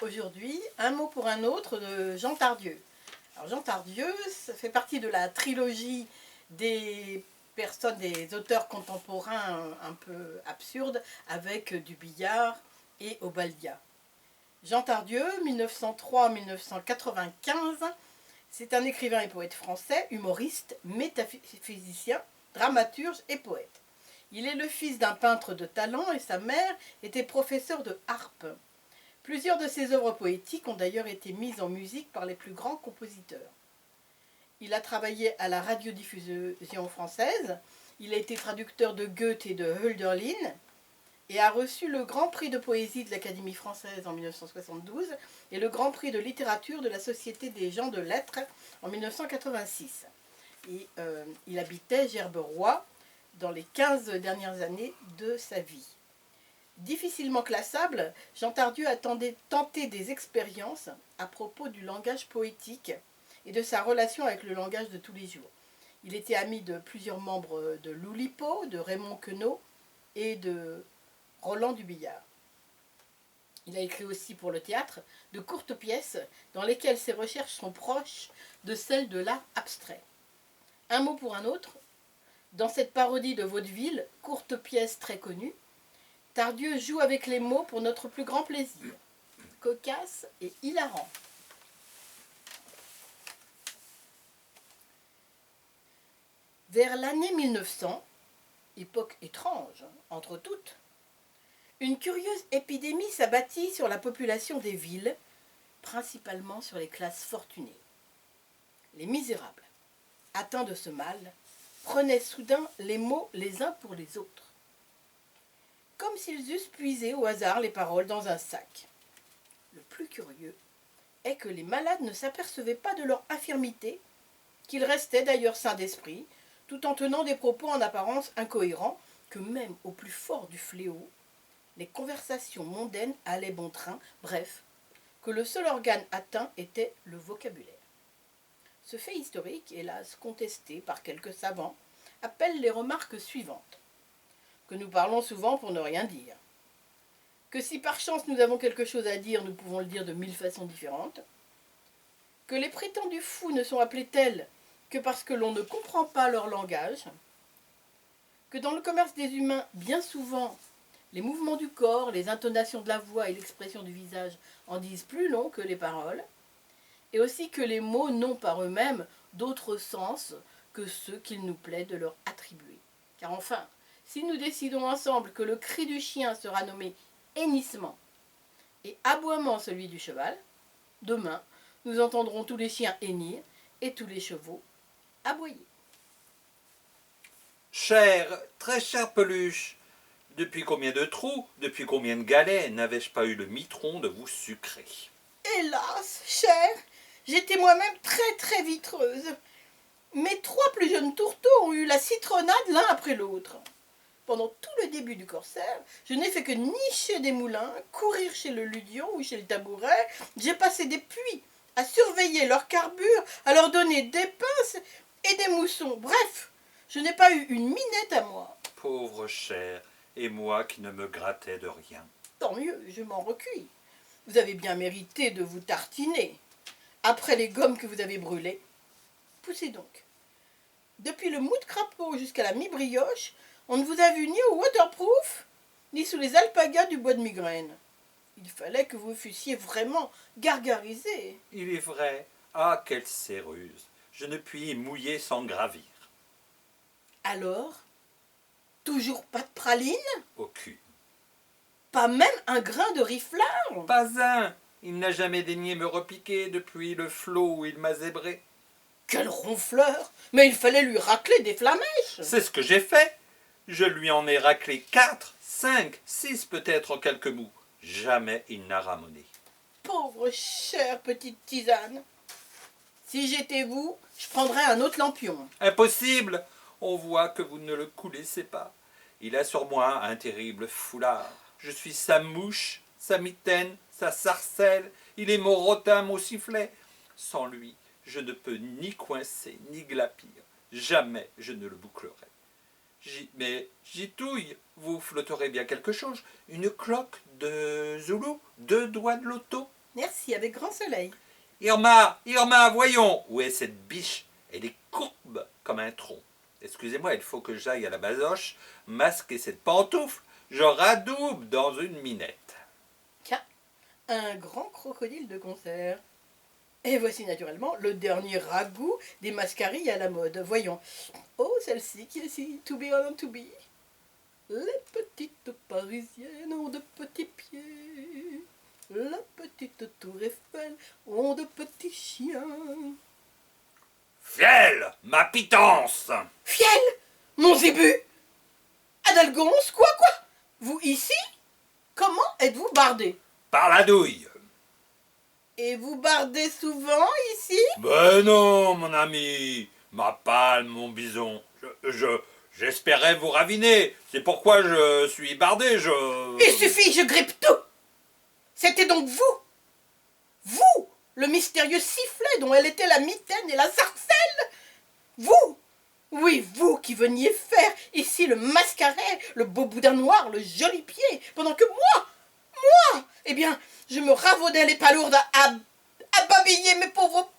Aujourd'hui, un mot pour un autre de Jean Tardieu. Alors Jean Tardieu, ça fait partie de la trilogie des personnes, des auteurs contemporains un peu absurdes, avec du Billard et Obadia. Jean Tardieu, 1903-1995, c'est un écrivain et poète français, humoriste, métaphysicien, dramaturge et poète. Il est le fils d'un peintre de talent et sa mère était professeure de harpe. Plusieurs de ses œuvres poétiques ont d'ailleurs été mises en musique par les plus grands compositeurs. Il a travaillé à la radiodiffusion française, il a été traducteur de Goethe et de Hölderlin, et a reçu le Grand Prix de poésie de l'Académie française en 1972 et le Grand Prix de littérature de la Société des gens de lettres en 1986. Et il habitait Gerberoy dans les 15 dernières années de sa vie. Difficilement classable, Jean Tardieu a tenté des expériences à propos du langage poétique et de sa relation avec le langage de tous les jours. Il était ami de plusieurs membres de l'Oulipo, de Raymond Queneau et de Roland Dubillard. Il a écrit aussi pour le théâtre de courtes pièces dans lesquelles ses recherches sont proches de celles de l'art abstrait. Un mot pour un autre, dans cette parodie de vaudeville, courte pièce très connue, Tardieu joue avec les mots pour notre plus grand plaisir, cocasse et hilarant. Vers l'année 1900, époque étrange entre toutes, une curieuse épidémie s'abattit sur la population des villes, principalement sur les classes fortunées. Les misérables, atteints de ce mal, prenaient soudain les mots les uns pour les autres, comme s'ils eussent puisé au hasard les paroles dans un sac. Le plus curieux est que les malades ne s'apercevaient pas de leur infirmité, qu'ils restaient d'ailleurs sains d'esprit, tout en tenant des propos en apparence incohérents, que même au plus fort du fléau, les conversations mondaines allaient bon train, bref, que le seul organe atteint était le vocabulaire. Ce fait historique, hélas contesté par quelques savants, appelle les remarques suivantes. Que nous parlons souvent pour ne rien dire. Que si par chance nous avons quelque chose à dire, nous pouvons le dire de 1000 façons différentes. Que les prétendus fous ne sont appelés tels que parce que l'on ne comprend pas leur langage. Que dans le commerce des humains, bien souvent, les mouvements du corps, les intonations de la voix et l'expression du visage en disent plus long que les paroles. Et aussi que les mots n'ont par eux-mêmes d'autre sens que ceux qu'il nous plaît de leur attribuer. Car enfin, si nous décidons ensemble que le cri du chien sera nommé hennissement et aboiement celui du cheval, demain, nous entendrons tous les chiens hennir et tous les chevaux aboyer. Très chère Peluche, depuis combien de trous, depuis combien de galets n'avais-je pas eu le mitron de vous sucrer? Hélas, chère, j'étais moi-même très vitreuse. Mes 3 plus jeunes tourteaux ont eu la citronnade l'un après l'autre. Pendant tout le début du corsaire, je n'ai fait que nicher des moulins, courir chez le ludion ou chez le tabouret. J'ai passé des puits à surveiller leur carbure, à leur donner des pinces et des moussons. Bref, je n'ai pas eu une minette à moi. Pauvre chère, et moi qui ne me grattais de rien. Tant mieux, je m'en recueille. Vous avez bien mérité de vous tartiner. Après les gommes que vous avez brûlées, poussez donc. Depuis le mou de crapaud jusqu'à la mi-brioche, on ne vous a vu ni au waterproof, ni sous les alpagas du bois de migraine. Il fallait que vous fussiez vraiment gargarisé. Il est vrai, ah quelle céruse, je ne puis y mouiller sans gravir. Alors, toujours pas de praline? Aucune. Pas même un grain de riflard? Pas un. Il n'a jamais daigné me repiquer depuis le flot où il m'a zébré. Quel ronfleur! Mais il fallait lui racler des flamèches. C'est ce que j'ai fait. Je lui en ai raclé 4, 5, 6 peut-être en quelques mots. Jamais il n'a ramoné. Pauvre chère petite tisane. Si j'étais vous, je prendrais un autre lampion. Impossible. On voit que vous ne le connaissez pas. Il a sur moi un terrible foulard. Je suis sa mouche, sa mitaine, sa sarcelle. Il est mon rotin, mon sifflet. Sans lui, je ne peux ni coincer, ni glapir. Jamais je ne le bouclerai. Mais gitouille, vous flotterez bien quelque chose. Une cloque de Zoulou, 2 doigts de loto. Merci, avec grand soleil. Irma, Irma, voyons, où est cette biche? Elle est courbe comme un tronc. Excusez-moi, il faut que j'aille à la basoche masquer cette pantoufle. Je radouble dans une minette. Tiens, un grand crocodile de concert. Et voici naturellement le dernier ragoût des mascarilles à la mode. Voyons. Oh, celle-ci qui est si to be or not to be. Les petites parisiennes ont de petits pieds. La petite tour Eiffel ont de petits chiens. Fiel, ma pitance! Fiel, mon zébu. Adalgonce, quoi? Vous ici? Comment êtes-vous bardé? Par la douille. Et vous bardez souvent ici? Ben non, mon ami, ma palme, mon bison. J'espérais vous raviner. C'est pourquoi je suis bardé, Il suffit, je grippe tout. C'était donc vous, le mystérieux sifflet dont elle était la mitaine et la sarcelle. Vous, oui, vous qui veniez faire ici le mascaret, le beau boudin noir, le joli pied, pendant que moi, eh bien, je me ravaudais les palourdes à babiller mes pauvres